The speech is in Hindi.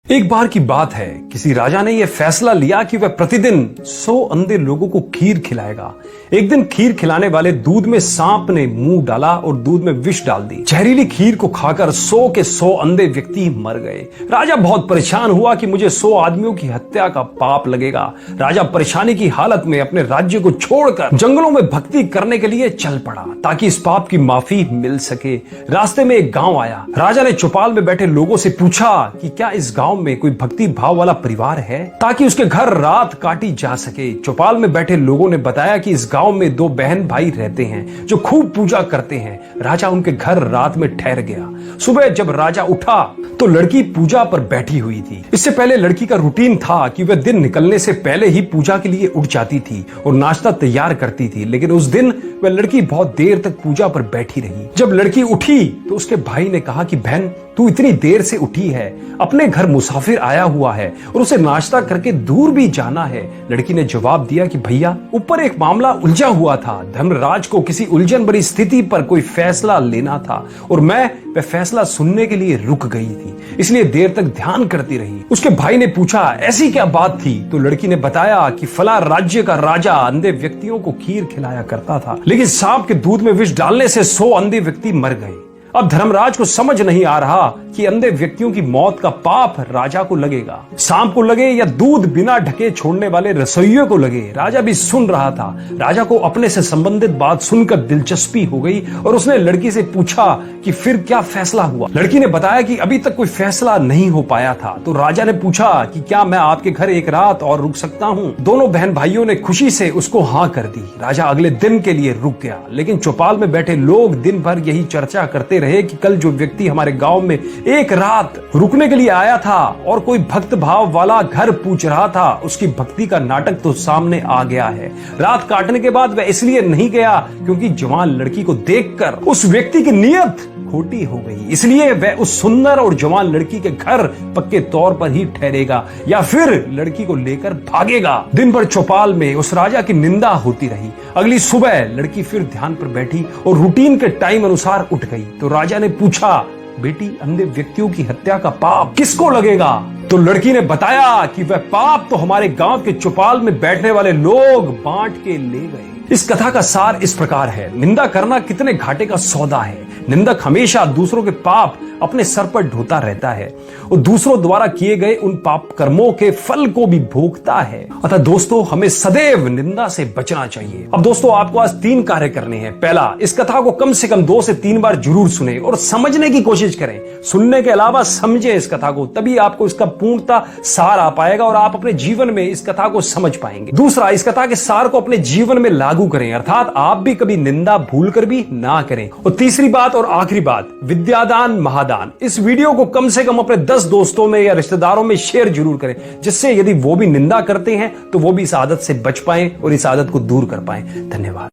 एक बार की बात है, किसी राजा ने यह फैसला लिया कि वह प्रतिदिन 100 अंधे लोगों को खीर खिलाएगा। एक दिन खीर खिलाने वाले दूध में सांप ने मुंह डाला और दूध में विष डाल दी। जहरीली खीर को खाकर 100 के 100 अंधे व्यक्ति मर गए। राजा बहुत परेशान हुआ कि मुझे 100 आदमियों की हत्या का पाप लगेगा। राजा परेशानी की हालत में अपने राज्य को छोड़कर जंगलों में भक्ति करने के लिए चल पड़ा ताकि इस पाप की माफी मिल सके। रास्ते में एक गांव आया। राजा ने चौपाल में बैठे लोगों से पूछा कि क्या इस गांव में कोई भक्ति भाव वाला परिवार है ताकि उसके घर रात काटी जा सके। चौपाल में बैठे लोगों ने बताया कि इस गांव में 2 बहन भाई रहते हैं जो खूब पूजा करते हैं। राजा उनके घर रात में ठहर गया। सुबह जब राजा उठा तो लड़की पूजा पर बैठी हुई थी। इससे पहले लड़की का रूटीन था कि वह दिन निकलने से पहले ही पूजा के लिए उठ जाती थी और नाश्ता तैयार करती थी, लेकिन उस दिन वह लड़की बहुत देर तक पूजा पर बैठी रही। जब लड़की उठी तो उसके भाई ने कहा कि बहन, तू इतनी देर से उठी है, अपने घर मुसाफिर आया हुआ है और उसे नाश्ता करके दूर भी जाना है। लड़की ने जवाब दिया कि भैया, ऊपर एक मामला उलझा हुआ था। धर्मराज को किसी उलझन भरी स्थिति पर कोई फैसला लेना था और मैं वह फैसला सुनने के लिए रुक गई थी, इसलिए देर तक ध्यान करती रही। उसके भाई ने पूछा, ऐसी क्या बात थी? तो लड़की ने बताया कि फला राज्य का राजा अंधे व्यक्तियों को खीर खिलाया करता था, लेकिन सांप के दूध में विष डालने से 100 अंधे व्यक्ति मर गए। अब धर्मराज को समझ नहीं आ रहा कि अंधे व्यक्तियों की मौत का पाप राजा को लगेगा, सांप को लगे या दूध बिना ढके छोड़ने वाले रसोइयों को लगे। राजा भी सुन रहा था। राजा को अपने से संबंधित बात सुनकर दिलचस्पी हो गई और उसने लड़की से पूछा कि फिर क्या फैसला हुआ। लड़की ने बताया कि अभी तक कोई फैसला नहीं हो पाया था। तो राजा ने पूछा कि क्या मैं आपके घर एक रात और रुक सकता हूँ? दोनों बहन भाइयों ने खुशी से उसको हाँ कर दी। राजा अगले दिन के लिए रुक गया, लेकिन चौपाल में बैठे लोग दिन भर यही चर्चा करते रहे कि कल जो व्यक्ति हमारे गांव में एक रात रुकने के लिए आया था और कोई भक्त भाव वाला घर पूछ रहा था, उसकी भक्ति का नाटक तो सामने आ गया है। रात काटने के बाद वह इसलिए नहीं गया क्योंकि जवान लड़की को देखकर उस व्यक्ति की नीयत खोटी हो गई, इसलिए वह उस सुंदर और जवान लड़की के घर पक्के तौर पर ही ठहरेगा या फिर लड़की को लेकर भागेगा। दिन भर चौपाल में उस राजा की निंदा होती रही। अगली सुबह लड़की फिर ध्यान पर बैठी और रूटीन के टाइम अनुसार उठ गई। तो राजा ने पूछा, बेटी, अंधे व्यक्तियों की हत्या का पाप किसको लगेगा? तो लड़की ने बताया कि वह पाप तो हमारे गांव के चौपाल में बैठने वाले लोग बांट के ले गए। इस कथा का सार इस प्रकार है, निंदा करना कितने घाटे का सौदा है। निंदक हमेशा दूसरों के पाप अपने सर पर ढोता रहता है और दूसरों द्वारा किए गए उन पाप कर्मों के फल को भी भोगता है। अतः दोस्तों, हमें सदैव निंदा से बचना चाहिए। अब दोस्तों, आपको आज 3 कार्य करने हैं। पहला, इस कथा को कम से कम 2 से 3 बार जरूर सुने और समझने की कोशिश करें। सुनने के अलावा समझे इस कथा को, तभी आपको इसका पूर्णता सार आ पाएगा और आप अपने जीवन में इस कथा को समझ पाएंगे। दूसरा, इस कथा के सार को अपने जीवन में लागू करें, अर्थात आप भी कभी निंदा भूल कर भी ना करें। और तीसरी बात और आखिरी बात, विद्यादान महादान। इस वीडियो को कम से कम अपने 10 दोस्तों में या रिश्तेदारों में शेयर जरूर करें, जिससे यदि वो भी निंदा करते हैं तो वो भी इस आदत से बच पाएं और इस आदत को दूर कर पाएं। धन्यवाद।